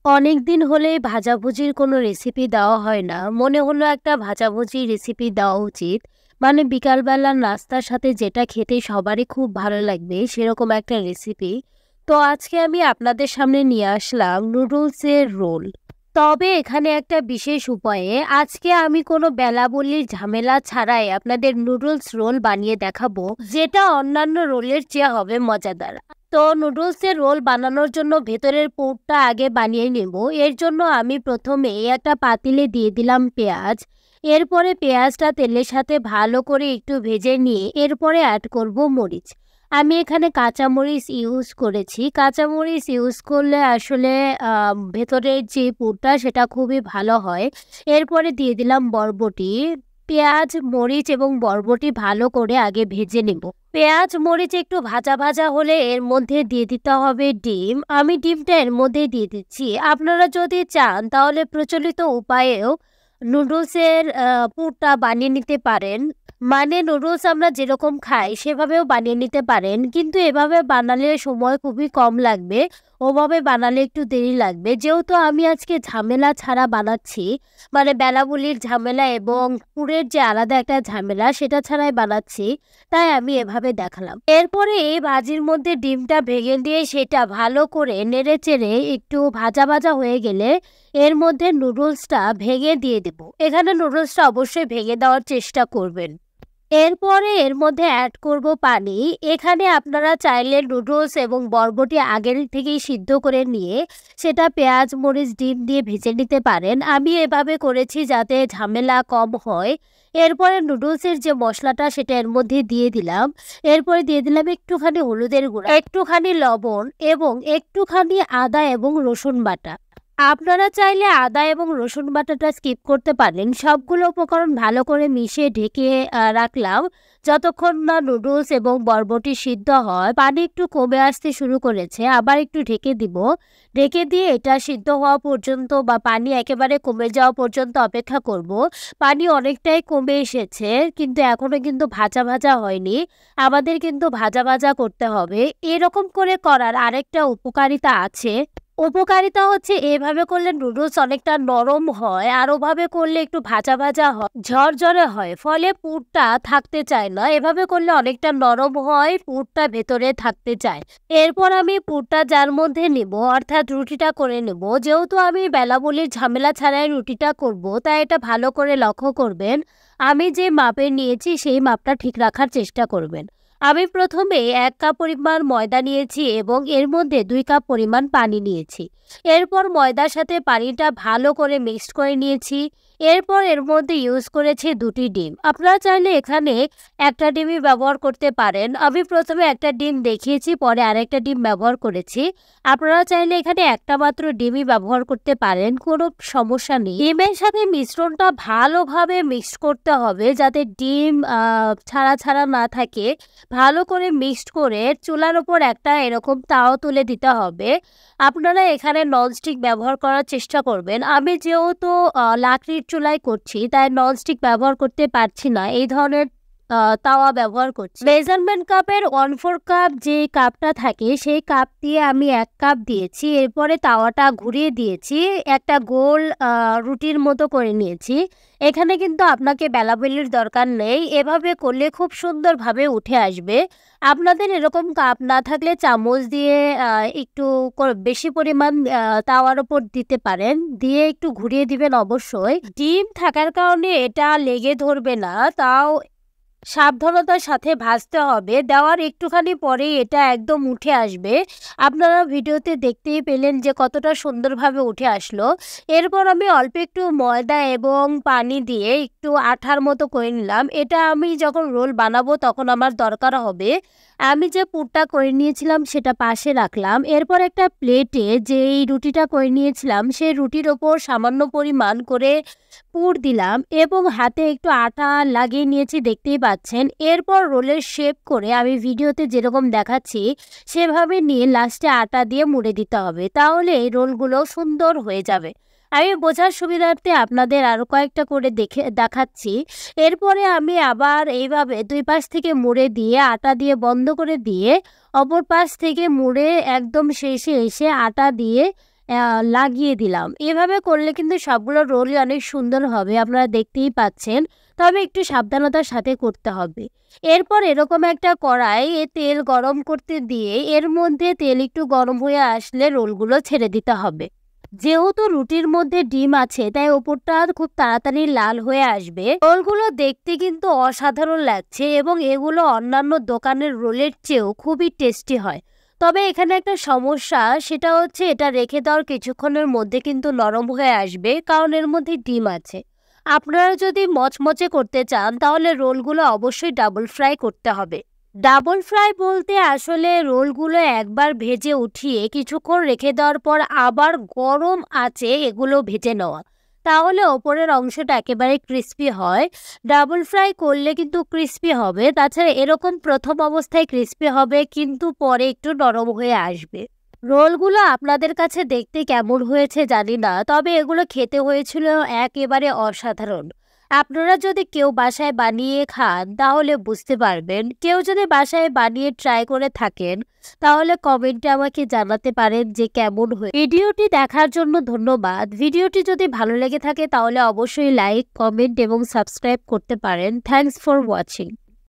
অনেকদিন হলেই ভাজাভুজির কোনো রেসিপি দেওয়া হয় না। মনে হলো একটা ভাজাভুজির রেসিপি দেওয়া উচিত। মানে বিকালবেলার নাস্তার সাথে যেটা খেতে সবারই খুব ভালো লাগবে সেরকম একটা রেসিপি। তো আজকে আমি আপনাদের সামনে নিয়ে আসলাম নুডলসের রোল। তবে এখানে একটা বিশেষ উপায়ে আজকে আমি কোনো বেলাবলির ঝামেলা ছাড়াই আপনাদের নুডলস রোল বানিয়ে দেখাবো, যেটা অন্যান্য রোলের চেয়ে হবে মজাদার। তো নুডলসের রোল বানানোর জন্য ভেতরের পুরটা আগে বানিয়ে নেব। এর জন্য আমি প্রথমে একটা পাতিলে দিয়ে দিলাম পেঁয়াজ। এরপরে পেঁয়াজটা তেলের সাথে ভালো করে একটু ভেজে নিয়ে এরপরে অ্যাড করব মরিচ। আমি এখানে কাঁচামরিচ ইউজ করেছি। কাঁচামরিচ ইউজ করলে আসলে ভেতরের যে পুরটা সেটা খুবই ভালো হয়। এরপরে দিয়ে দিলাম বরবটি। পেঁয়াজ, মরিচ এবং বরবটি ভালো করে আগে ভেজে নেব। পেঁয়াজ মরিচ একটু ভাজা ভাজা হলে এর মধ্যে দিয়ে দিতে হবে ডিম। আমি ডিমটা এর মধ্যে দিয়ে দিচ্ছি। আপনারা যদি চান তাহলে প্রচলিত উপায়েও নুডলসের পুরটা বানিয়ে নিতে পারেন। মানে নুডলস আমরা যেরকম খাই সেভাবেও বানিয়ে নিতে পারেন, কিন্তু এভাবে বানালে সময় খুবই কম লাগবে। ওভাবে বানালে একটু দেরি লাগবে। যেহেতু আমি আজকে ঝামেলা ছাড়া বানাচ্ছি, মানে বেলাবুলির ঝামেলা এবং পুরের যে আলাদা একটা ঝামেলা সেটা ছাড়াই বানাচ্ছি, তাই আমি এভাবে দেখালাম। এরপরে এই ভাজির মধ্যে ডিমটা ভেঙে দিয়ে সেটা ভালো করে নেড়ে চেড়ে একটু ভাজা ভাজা হয়ে গেলে এর মধ্যে নুডলসটা ভেঙে দিয়ে দেব। এখানে নুডলসটা অবশ্যই ভেঙে দেওয়ার চেষ্টা করবেন। এরপরে এর মধ্যে অ্যাড করব পানি। এখানে আপনারা চাইলে নুডলস এবং বরবটি আগের থেকেই সিদ্ধ করে নিয়ে সেটা পেঁয়াজ মরিচ ডিম দিয়ে ভেজে নিতে পারেন। আমি এভাবে করেছি যাতে ঝামেলা কম হয়। এরপরে নুডলসের যে মশলাটা সেটা এর মধ্যে দিয়ে দিলাম। এরপরে দিয়ে দিলাম একটুখানি হলুদের গুঁড়া, একটুখানি লবণ এবং একটুখানি আদা এবং রসুন বাটা। আপনারা চাইলে আদা এবং রসুন বাটাটা স্কিপ করতে পারেন। সবগুলো উপকরণ ভালো করে মিশিয়ে ঢেকে রাখলাম যতক্ষণ না নুডলস এবং বরবটি সিদ্ধ হয়। পানি একটু কমে আসতে শুরু করেছে, আবার একটু ঢেকে দিব। ঢেকে দিয়ে এটা সিদ্ধ হওয়া পর্যন্ত বা পানি একেবারে কমে যাওয়া পর্যন্ত অপেক্ষা করব। পানি অনেকটাই কমে এসেছে, কিন্তু এখনো কিন্তু ভাজা ভাজা হয়নি। আমাদের কিন্তু ভাজা ভাজা করতে হবে। এরকম করে করার আরেকটা উপকারিতা আছে। উপকারিতা হচ্ছে এভাবে করলে নুডলস অনেকটা নরম হয়, আর ওভাবে করলে একটু ভাজা ভাজা হয়, ঝরঝরে হয়, ফলে পুরটা থাকতে চায় না। এভাবে করলে অনেকটা নরম হয়, পুরটা ভেতরে থাকতে চায়। এরপর আমি পুরটা যার মধ্যে নেব, অর্থাৎ রুটিটা করে নেব। যেহেতু আমি বেলাবলির ঝামেলা ছাড়াই রুটিটা করব, তাই এটা ভালো করে লক্ষ্য করবেন। আমি যে মাপে নিয়েছি সেই মাপটা ঠিক রাখার চেষ্টা করবেন। আমি প্রথমে 1 কাপ পরিমাণ ময়দা নিয়েছি এবং এর মধ্যে 2 কাপ পরিমাণ পানি নিয়েছি। এরপর ময়দার সাথে পানিটা ভালো করে মিক্সড করে নিয়েছি। এরপর এর মধ্যে ইউজ করেছি 2টি ডিম। আপনারা চাইলে এখানে একটা ডিমই ব্যবহার করতে পারেন। আমি প্রথমে একটা ডিম দেখিয়েছি, পরে আরেকটা ডিম ব্যবহার করেছি। আপনারা চাইলে এখানে একটা মাত্র ডিমই ব্যবহার করতে পারেন, কোনো সমস্যা নেই। ডিমের সাথে মিশ্রণটা ভালোভাবে মিক্সড করতে হবে যাতে ডিম ছাড়া ছাড়া না থাকে। ভালো করে মিক্সড করে চুলার ওপর একটা এরকম তাওয়া তুলে দিতে হবে। আপনারা এখানে ননস্টিক ব্যবহার করার চেষ্টা করবেন। আমি যেহেতু লাকড়ির চুলায় করছি, তাই ননস্টিক ব্যবহার করতে পারছি না, এই ধরনের তাওয়া ব্যবহার করছি। মেজারমেন্ট কাপের 1/4 কাপ যে কাপটা থাকে সেই কাপ দিয়ে আমি 1 কাপ দিয়েছি। এরপরে তাওয়াটা ঘুরিয়ে দিয়েছি, একটা গোল রুটির মতো করে নিয়েছি। এখানে কিন্তু আপনাকে বেলাবেলির দরকার নেই, এভাবে করলে খুব সুন্দরভাবে উঠে আসবে। আপনাদের এরকম কাপ না থাকলে চামচ দিয়ে একটু বেশি পরিমাণ তাওয়ার ওপর দিতে পারেন, দিয়ে একটু ঘুরিয়ে দিবেন। অবশ্যই ডিম থাকার কারণে এটা লেগে ধরবে না, তাও সাবধানতার সাথে ভাজতে হবে। দেওয়ার একটুখানি পরেই এটা একদম উঠে আসবে। আপনারা ভিডিওতে দেখতেই পেলেন যে কতটা সুন্দরভাবে উঠে আসলো। এরপর আমি অল্প একটু ময়দা এবং পানি দিয়ে একটু আঠার মতো করে নিলাম। এটা আমি যখন রোল বানাবো তখন আমার দরকার হবে। আমি যে পুরটা করে নিয়েছিলাম সেটা পাশে রাখলাম। এরপর একটা প্লেটে যেই রুটিটা করে নিয়েছিলাম সেই রুটির ওপর সামান্য পরিমাণ করে পুর দিলাম এবং হাতে একটু আটা লাগিয়ে নিয়েছি, দেখতেই পাচ্ছেন। এরপর রোলের শেপ করে আমি ভিডিওতে যেরকম দেখাচ্ছি সেভাবে নিয়ে লাস্টে আটা দিয়ে মুড়ে দিতে হবে, তাহলে এই রোলগুলো সুন্দর হয়ে যাবে। আমি বোঝার সুবিধার্থে আপনাদের আরও কয়েকটা করে দেখাচ্ছি। এরপরে আমি আবার এইভাবে 2 পাশ থেকে মুড়ে দিয়ে আটা দিয়ে বন্ধ করে দিয়ে অপর পাশ থেকে মুড়ে একদম শেষে এসে আটা দিয়ে লাগিয়ে দিলাম। এভাবে করলে কিন্তু সবগুলো রোলই অনেক সুন্দর হবে, আপনারা দেখতেই পাচ্ছেন। তবে একটু সাবধানতার সাথে করতে হবে। এরপর এরকম একটা কড়াইয়ে তেল গরম করতে দিয়ে এর মধ্যে তেল একটু গরম হয়ে আসলে রোলগুলো ছেড়ে দিতে হবে। যেহেতু রুটির মধ্যে ডিম আছে তাই ওপরটা খুব তাড়াতাড়ি লাল হয়ে আসবে। রোলগুলো দেখতে কিন্তু অসাধারণ লাগছে এবং এগুলো অন্যান্য দোকানের রোলের চেয়েও খুবই টেস্টি হয়। তবে এখানে একটা সমস্যা, সেটা হচ্ছে এটা রেখে দেওয়ার কিছুক্ষণের মধ্যে কিন্তু নরম হয়ে আসবে, কারণ এর মধ্যে ডিম আছে। আপনারা যদি মচমচে করতে চান তাহলে রোলগুলো অবশ্যই ডাবল ফ্রাই করতে হবে। ডাবল ফ্রাই বলতে আসলে রোলগুলো একবার ভেজে উঠিয়ে কিছুক্ষণ রেখে দেওয়ার পর আবার গরম আঁচে এগুলো ভেজে নেওয়া, তাহলে ওপরের অংশটা একেবারে ক্রিস্পি হয়। ডাবল ফ্রাই করলে কিন্তু ক্রিস্পি হবে, তাছাড়া এরকম প্রথম অবস্থায় ক্রিস্পি হবে কিন্তু পরে একটু নরম হয়ে আসবে। রোলগুলো আপনাদের কাছে দেখতে কেমন হয়েছে জানি না, তবে এগুলো খেতে হয়েছিল একেবারে অসাধারণ। আপনারা যদি কেউ বাসায় বানিয়ে খান তাহলে বুঝতে পারবেন। কেউ যদি বাসায় বানিয়ে ট্রাই করে থাকেন তাহলে কমেন্টে আমাকে জানাতে পারেন যে কেমন হয়ে। ভিডিওটি দেখার জন্য ধন্যবাদ। ভিডিওটি যদি ভালো লেগে থাকে তাহলে অবশ্যই লাইক, কমেন্ট এবং সাবস্ক্রাইব করতে পারেন। Thanks for watching.